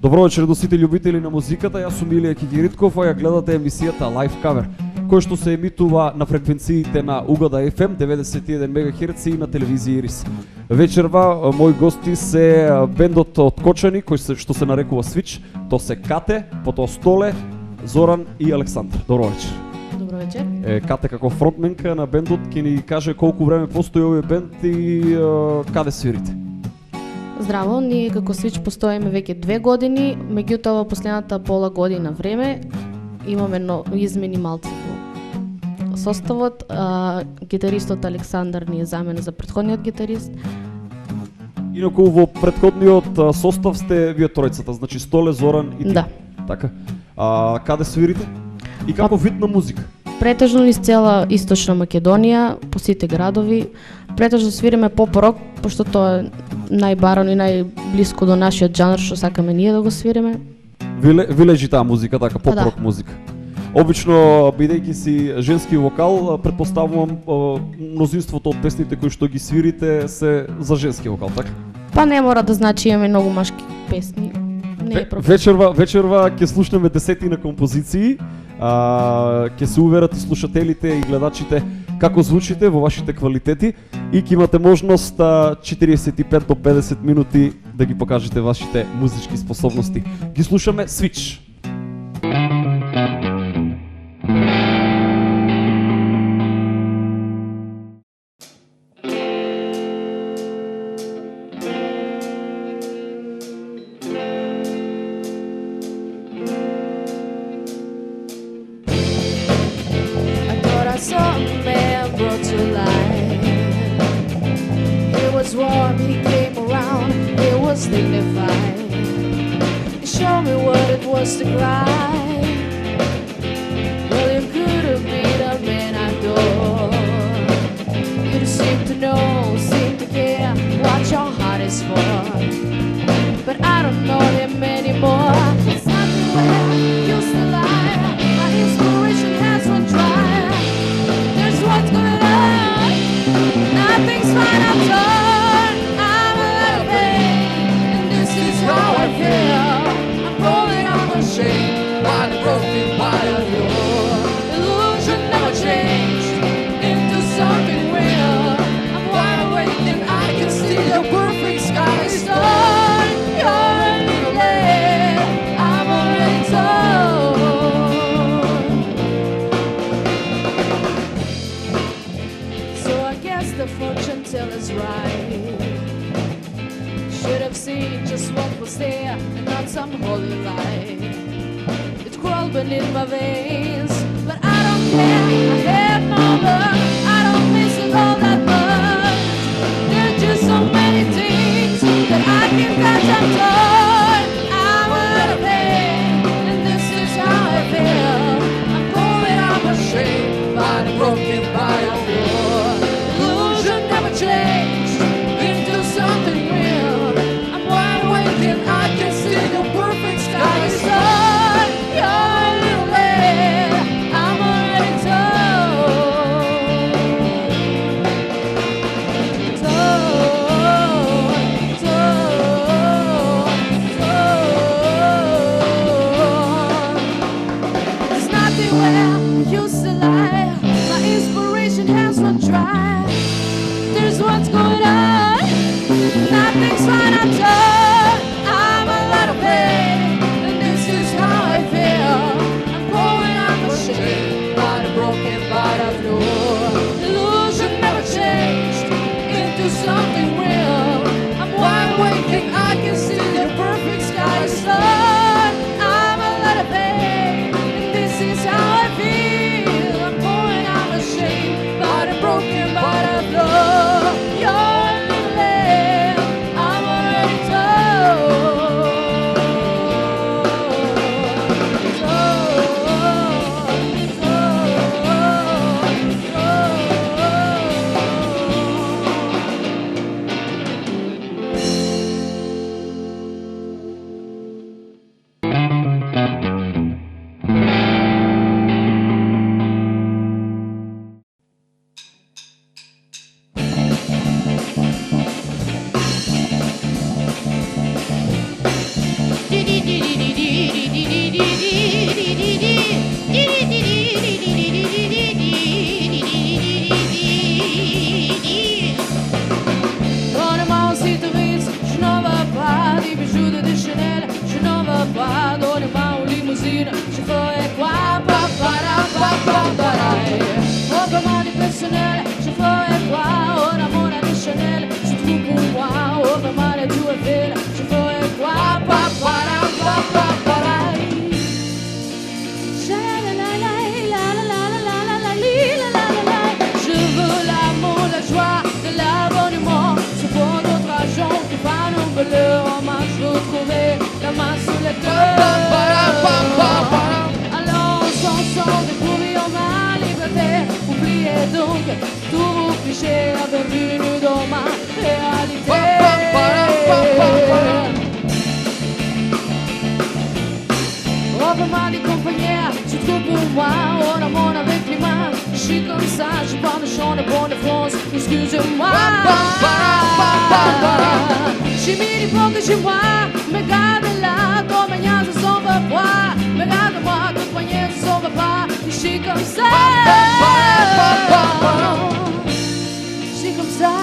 Добро вечер до сите љубители на музиката, јас сум Илија Кигиритков, а ја гледате емисијата Live Cover, која што се емитува на фреквенциите на Угода FM 91 МГц и на телевизија Ирис. Вечерва мои гости се бендот од Кочани, што се нарекува Switch, то се Кате, потоа Столе, Зоран и Александар. Добро вечер. Добро вечер. Кате како фронтменка на бендот ќе ни каже колку време постои овој бенд и каде свирите? Здраво, ние како Switch постоиме веќе 2 години, меѓутоа во последната пола година време имаме измени малце во составот. Гитаристот Александар ни е замен за претходниот гитарист. Инаку во претходниот состав сте вие тројцата, значи Столе, Зоран и ти. Да. Така. Каде свирите? И како вид на музика? Претежно низ цела Источна Македонија, по сите градови. Претежно свириме поп-рок, пошто тоа е најбарано и најблиско до нашиот жанр што сакаме ние да го свириме. Ви лежи таа музика, така, поп-рок музика. Обично, бидејќи си женски вокал, претпоставувам мнозинството од песните кои што ги свирите се за женски вокал, така? Па не мора да значи имаме многу машки песни. Не е проблем. Вечерва ќе слушнеме десетина композиции. Ќе се уверат и слушателите и гледачите како звучите во вашите квалитети и ќе имате можност 45 до 50 минути да ги покажете вашите музички способности. Ги слушаме Switch. main sur le cœur. Alors chanson de courir ma liberté. Oubliez donc tous vos clichés, bienvenue dans ma réalité. Offre-moi des compagnies, tu trouves pour moi, on a mon avec les mains. Je suis comme ça, je parle de chant de bon de France, excusez-moi. J'ai mis les poches chez moi, me garde là, ton manière ne s'en va pas. Me garde-moi, toute manière ne s'en va pas. Je suis comme ça, je suis comme ça.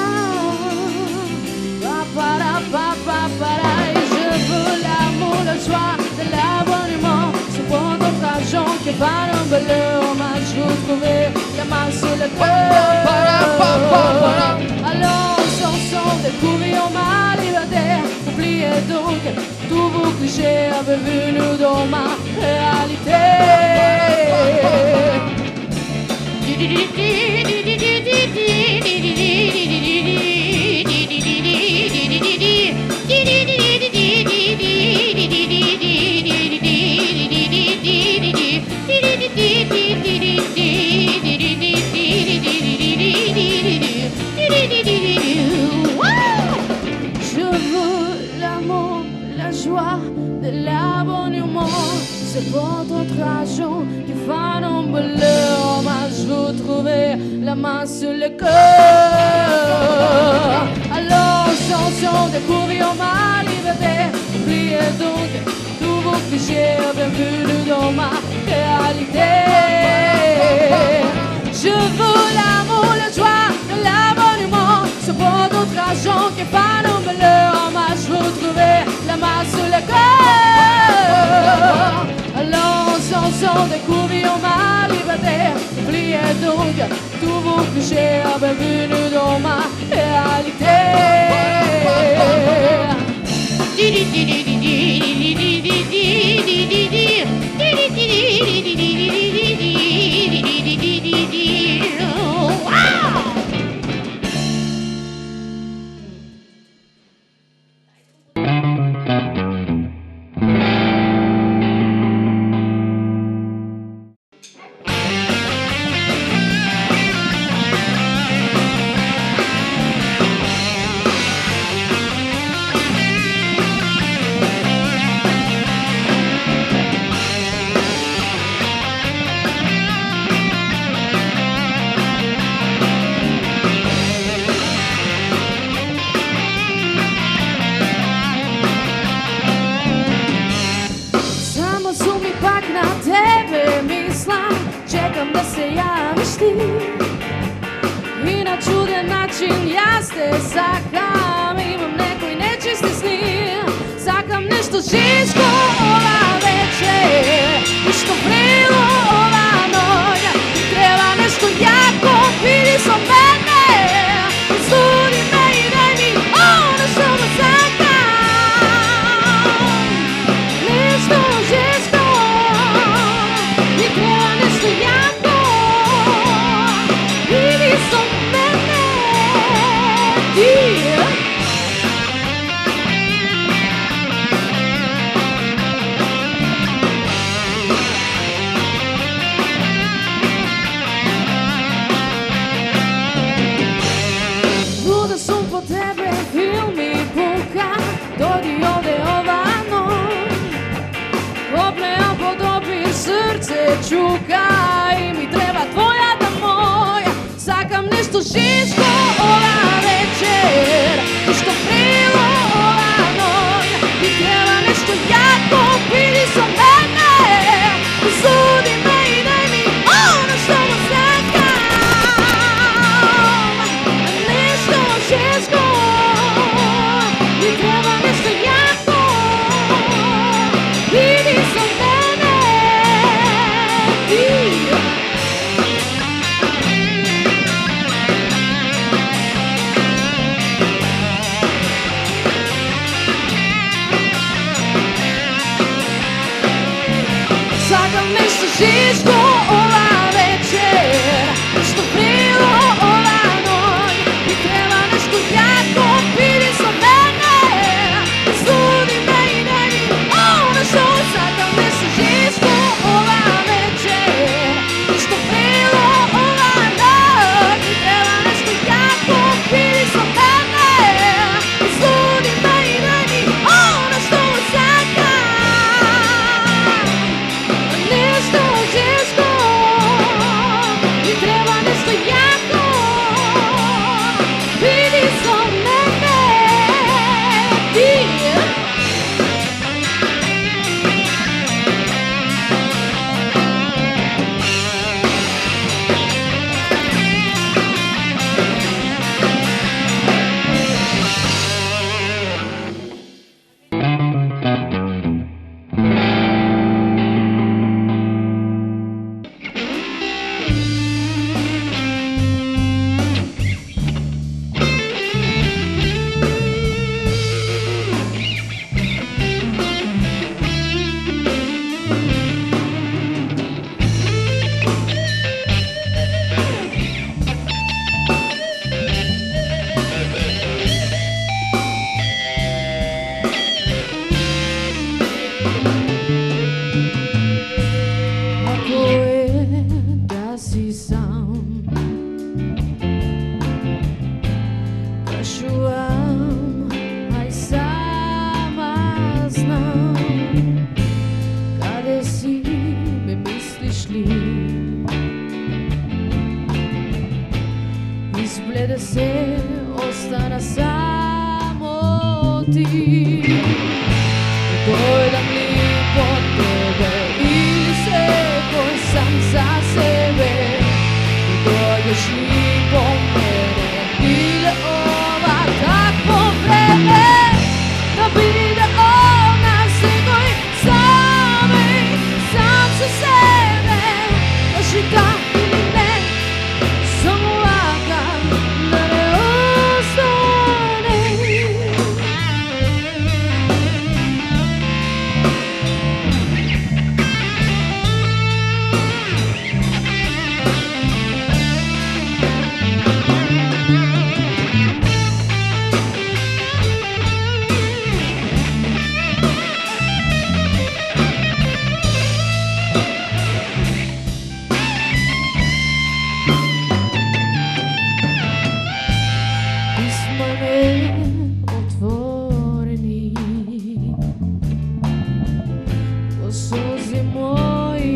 Et je veux l'amour, la joie, de l'abonnement. C'est pour notre argent que par un bel hommage vous trouvez la main sur le cœur. Alors chanson de courir ma liberté. Oubliez donc tous vos clichés, bienvenue dans ma réalité. Je veux l'amour, la joie, de l'abonnement. C'est pour votre argent qui fait un bonheur. Hommage, vous trouvez la main sur le cœur. Alors chanson de courir ma liberté. Oubliez donc tous vos clichés, bienvenue dans ma réalité. Je veux l'amour, la joie, de l'abonnement. C'est pour notre argent qui fait un bonheur. Hommage, vous trouvez la main sur le cœur. Alors chanson de courir ma liberté. Oubliez donc tous vos clichés, bienvenue dans ma réalité. Čekam da se javiš ti I na čudan način ja se sakam. Imam neko i nečisti sni. Sakam nešto žensko ova večer I što vrelo ova noć. Treba nešto jako, vidi sa mene. Sudi me I daj mi ono što me sakam. Nešto žensko I treba nešto jako, vidi sa mene. Ti Luda sam po tebe, fil mi puka. Dođi ovde ova noć. Kopne podobi srce čuka I mi treba tvoja da moja. Sakam nešto žensko ova večer I što prilo ova noć. Mi treba nešto jako, vidi sa mene. Sudi me I daj mi ono što mu sakam. Nešto žensko Mi treba nešto jako, vidi sa mene. Ti се остана само ти. Дојдам ли по тебе или секој сам за себе? Дојдеш ли по мене или ова такво време? Да биде она секој сам со себе. Кажи да или не, само вака да не остане. Писма не отворени, во солзи мои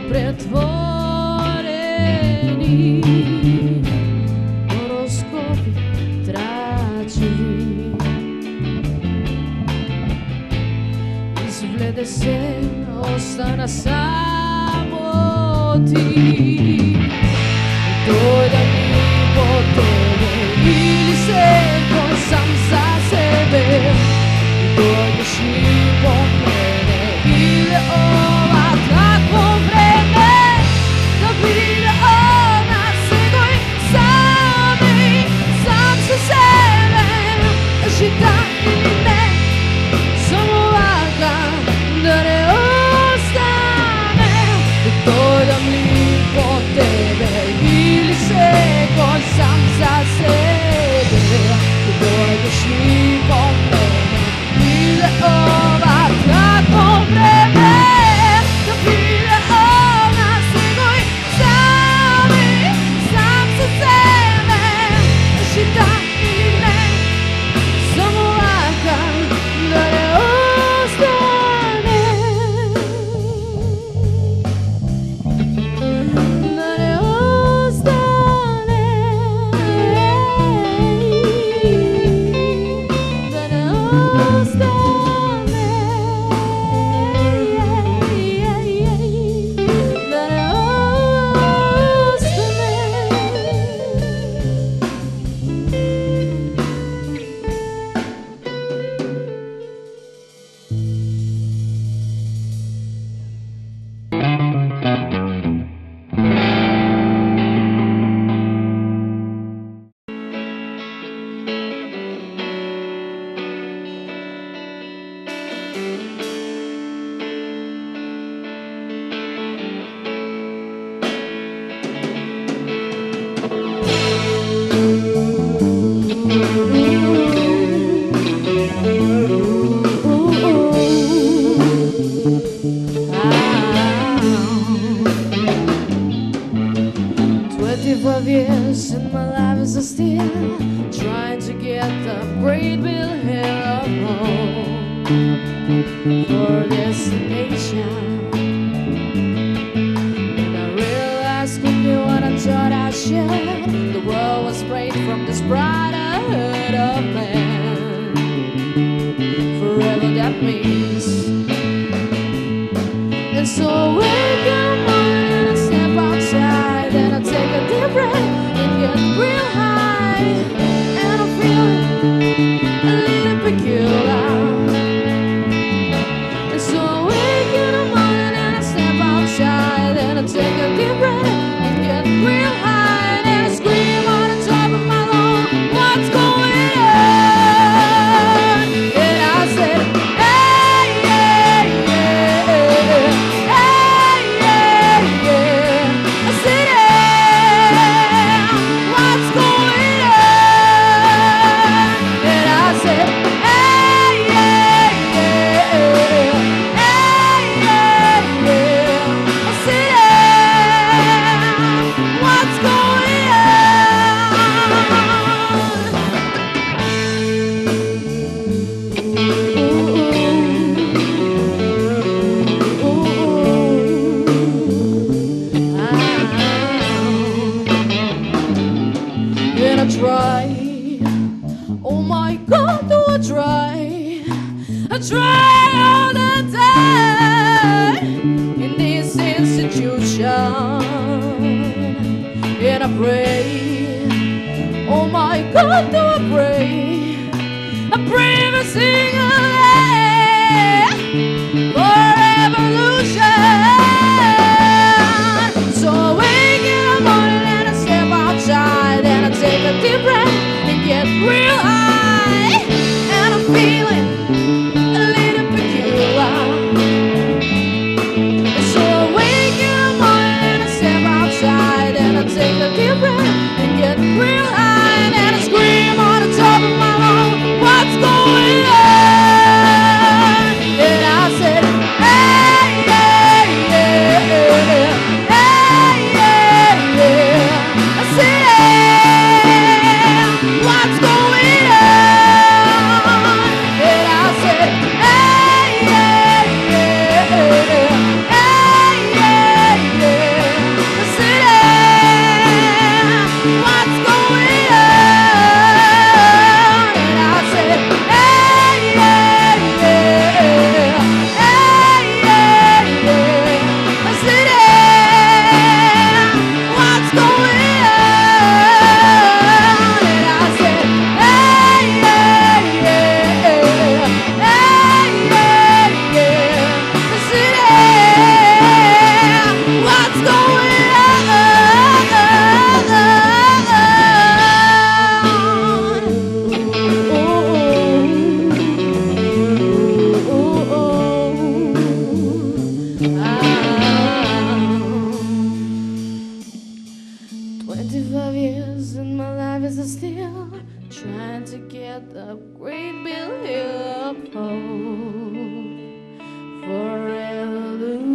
претворени, horoskopi tračеви. Извледе се, остана само ти. Дојдам ли по тебе или секој сам за себе? Дојдеш ли по мене или ова такво време? Да биде она секој сам со себе. Кажи да или не, само вака да не остане. Дојдам ли по тебе или секој сам за себе? Дојдеш ли по мене или ова такво време? Да биде она секој сам со себе. Кажи да или не, само вака да не остане. Да не остане. Да не остане. Да не years and my life is still trying to get the great bill here of home for destination. And I realized quickly what I thought I should. The world was sprayed from this brotherhood of man. Forever that means. And so wake up and I step outside and I take a deep breath and get real high. And I feel a little peculiar. And so wake up and I pray. Oh my God, do I pray? I pray every single day for revolution. So I wake in the morning and I step outside and I take a deep breath and get real high, and I'm feeling a little peculiar. So I wake in the morning and I step outside and I take a deep breath and get real high, and I scream on the top of my lungs, what's going on? And I said, hey, yeah, yeah, hey, yeah, yeah. I said, hey, what's going on? And I said, hey, yeah, yeah, hey, yeah, yeah. I said, hey, what's going on? And I said, hey, yeah, yeah, hey, yeah, yeah. I said, hey, what's going on? And I said, hey, yeah, yeah, hey, yeah, yeah. I said, hey, what's going on? 25 years and my life is still trying to get a great big hill of hope for revolution.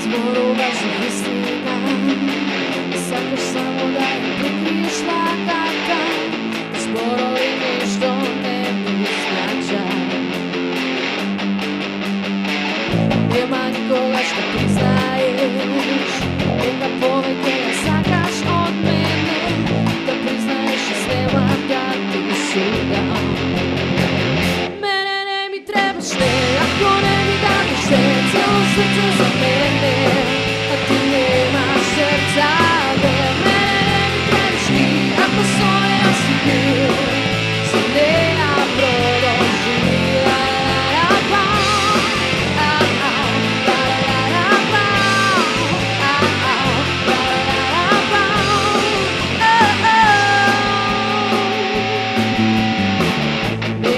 Зборуваш истина, сакаш само да ја прикриеш лаката. Зборови ништо не ми знача. Нема никога што признаеш дека повеќе ја сакаш од мене, да признаеш и снемам да ти судам. Мене не ми требаш не, ако не ми дадеш се, цело срце за мене, а ти немаш срца, бе. Мене не ми требаш ти, ако сонен си бил, за нея продолжи.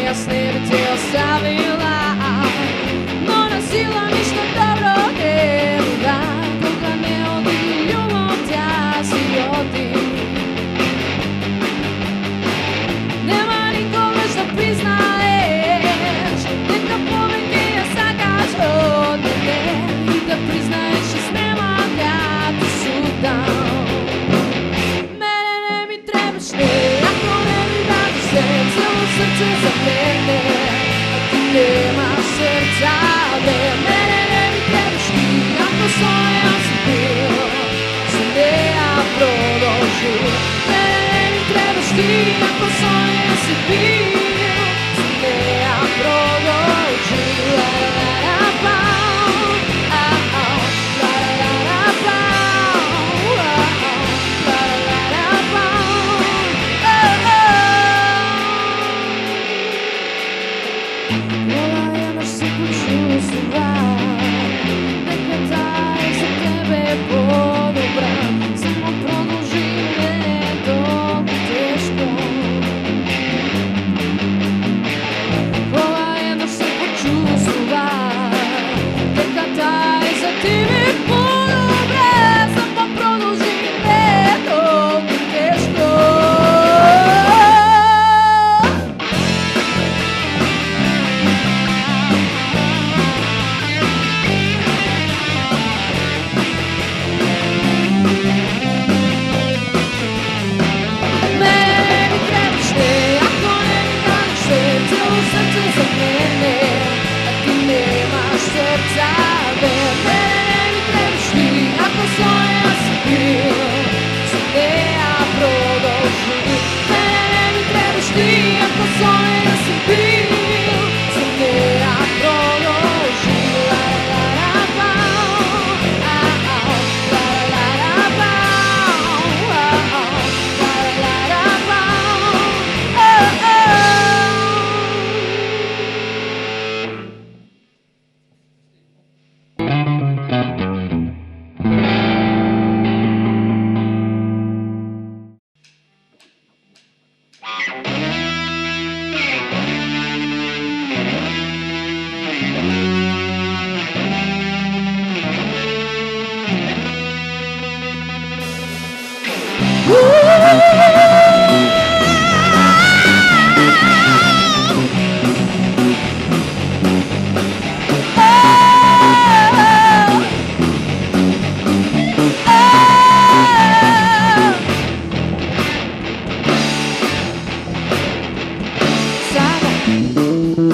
Јас не би те оставила, но на сила ништо добро не ми да. Кога не оди љубов, тя си оди. Нема никогаш да признаеш дека повеќе ја сакаш од мене, и да признаеш и снема да ти судам. Мене не ми требаш не, ако не ми дадеш се, цело срце за мене, а ти немаш срца, бе. Мене не ми требаш ти, ако сонен си бил, за нея продолжи. Мене не ми требаш ти, ако сонен си бил, за нея продолжи.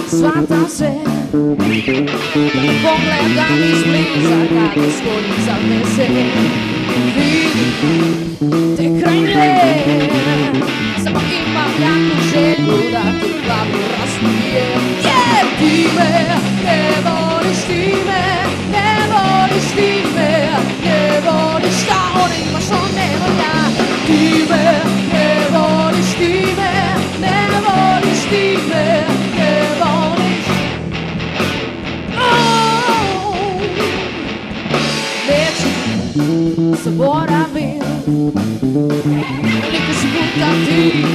Shvatam sve, pogledam iz bliza kako skorica nese. Vidim te kraj mene, samo imam jaku želju da ti glavu razbijem. Jer ti me ne voliš, ti me ne voliš, ti me ne voliš, šta on ima što nemam ja. Ti me ne voliš, ti me ne voliš, ti me ne voliš. Neću zaboravim, niko si puta ti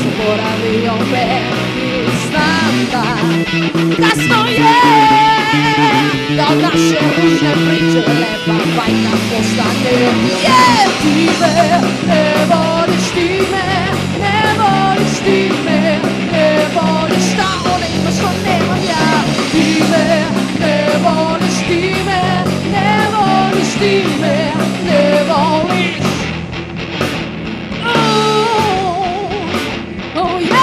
zaboravio me. I znam da kasno je, da od naše ružne priče lepa bajka postane. Jer ti me ne voliš, ti me ne voliš, ti me ne voliš, šta ona ima što nemam ja. Ti me ne voliš, ti me ne voliš, ti me ne voliš. Oh yeah.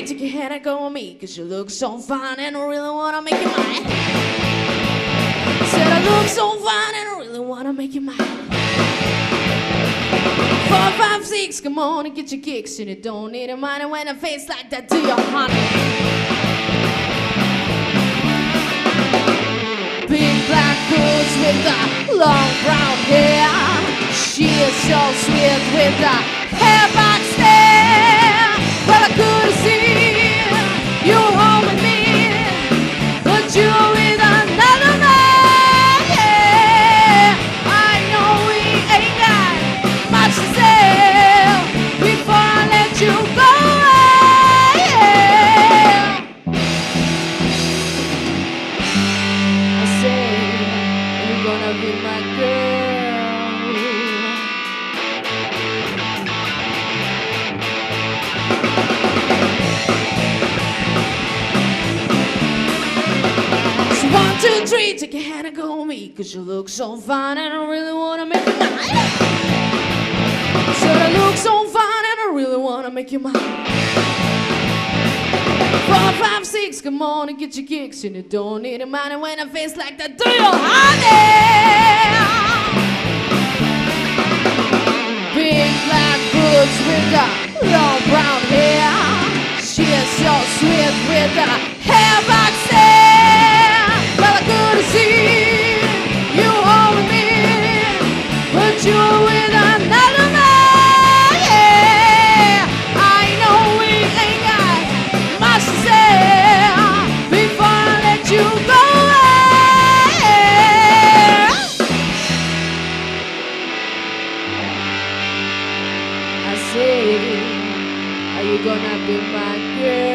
Take your hand and go on me, cause you look so fine and I really wanna make you mine. Said I look so fine and I really wanna make you mine. 4, 5, 6, come on and get your kicks, and you don't need a mind. And when I face like that to your honey, big black boots with the long brown hair. She is so sweet with the hair back stare. Well, I could see you home with me, but you with another man. Yeah, I know we ain't got much to say before I let you go. Yeah. I say you're gonna be my girl. So 1, 2, 3, take your hand and go on me, cause you look so fine and I really wanna make you mine. Said I look so fine and I really wanna make you mine. 4, 5, 6, come on and get your kicks, and you don't need a mind. And when I face like that, do you, honey? Big black boots with the long brown hair. She is so sweet with the hair back stare. Well, I could see you home with me, but you were with another man. Yeah, I know we ain't got much to say before I let you go. I say, are you gonna be my girl?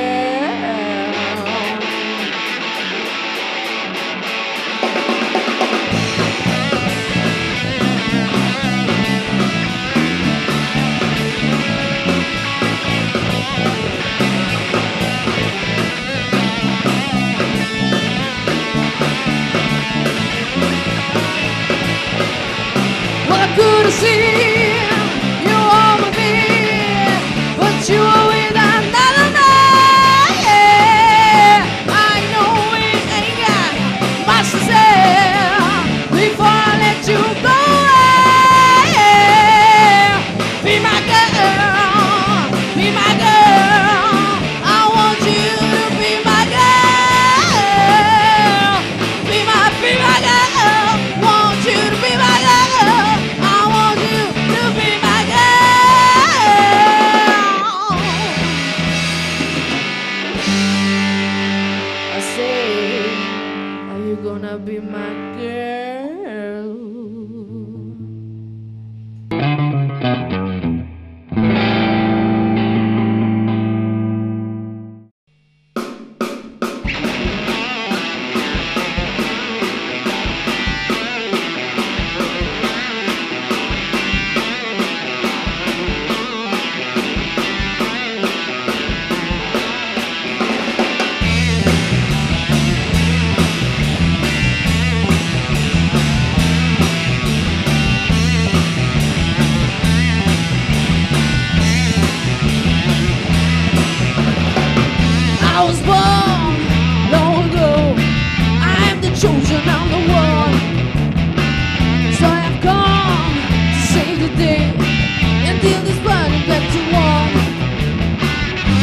could see you over me, but you were with another man. Yeah, I know it ain't got much to say before I let you go. Yeah, be my girl, be my girl. I want you to be my girl, be my girl. Want you to be my girl. I want you to be my girl. I say, are you gonna be my girl? I was born long ago. I am the chosen, I'm the one. So I have come to save the day until this burning back to one.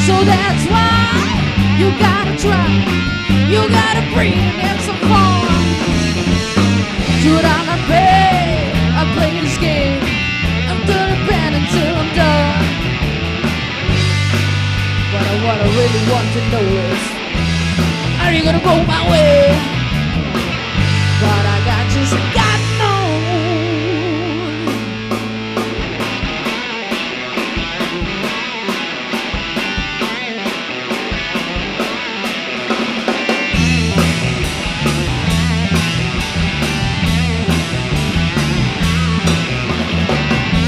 So that's why you gotta try, you gotta breathe and have some fun. Should I not pay? I play this game. I'm done a band until I'm done. But what I really want to know is, are you gonna go my way? But I just got no.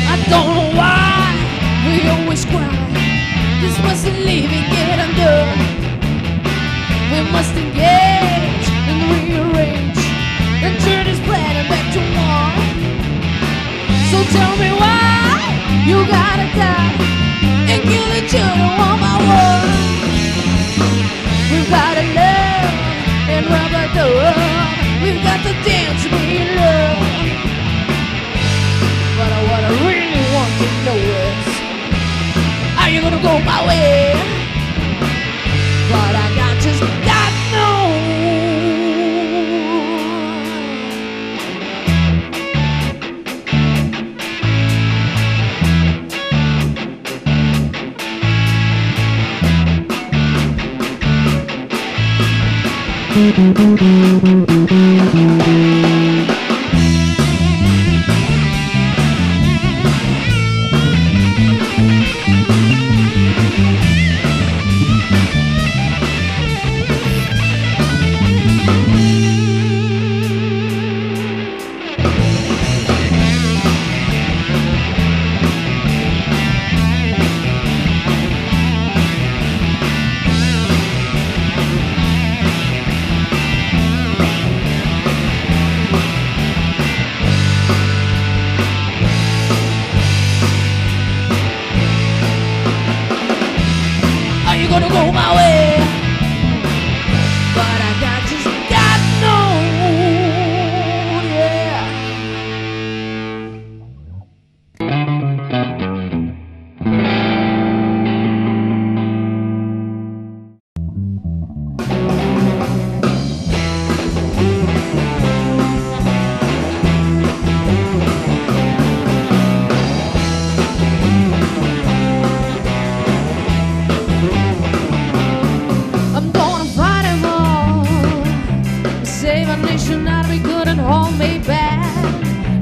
I don't know why we always cry. This mustn't leave and get undone. We must engage and rearrange and turn this planet back to one. So tell me why you gotta die and kill the children one by one. We've gotta love and rub a dub. We've got to dance and be in love. But what I really want to know is, are you gonna go my way? But I just got no. Gonna go my way, but I just got no, yeah. I'm gonna fight them all. Save a nation out of me, couldn't hold me back.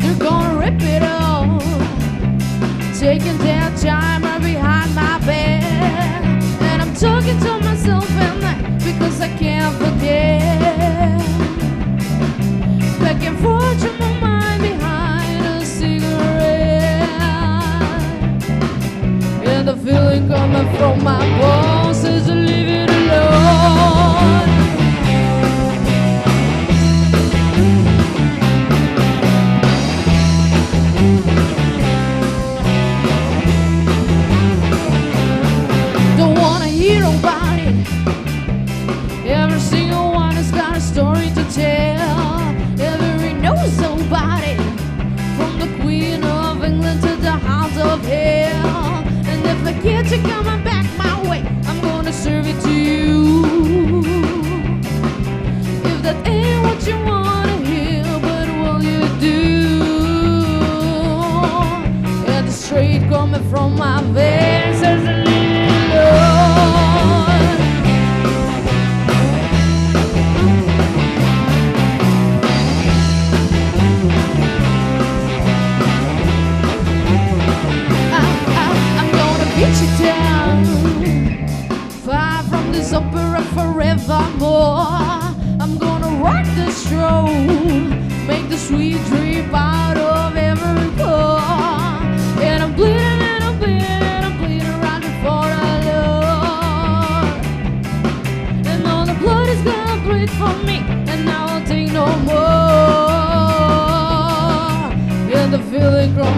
They're gonna rip it all, taking their time right behind my back. And I'm talking to myself at night because I can't forget. Back and forth in my mind behind a cigarette, and the feeling coming from my bones is leave it alone. story to tell. Every knows somebody, from the Queen of England to the Hounds of Hell. And if I get you coming back my way, I'm gonna serve it to you. If that ain't what you wanna hear, but will you do? Yeah, the straight coming from my veins as a little Lord. I'm gonna beat you down, far from this opera forevermore. I'm gonna rock the stroll, make the sweet drip out of every pore. And I'm bleeding and I'm bleeding and I'm bleeding right before the Lord. And all the blood is gonna bleed for me, and I won't take no more. Yeah, the feeling from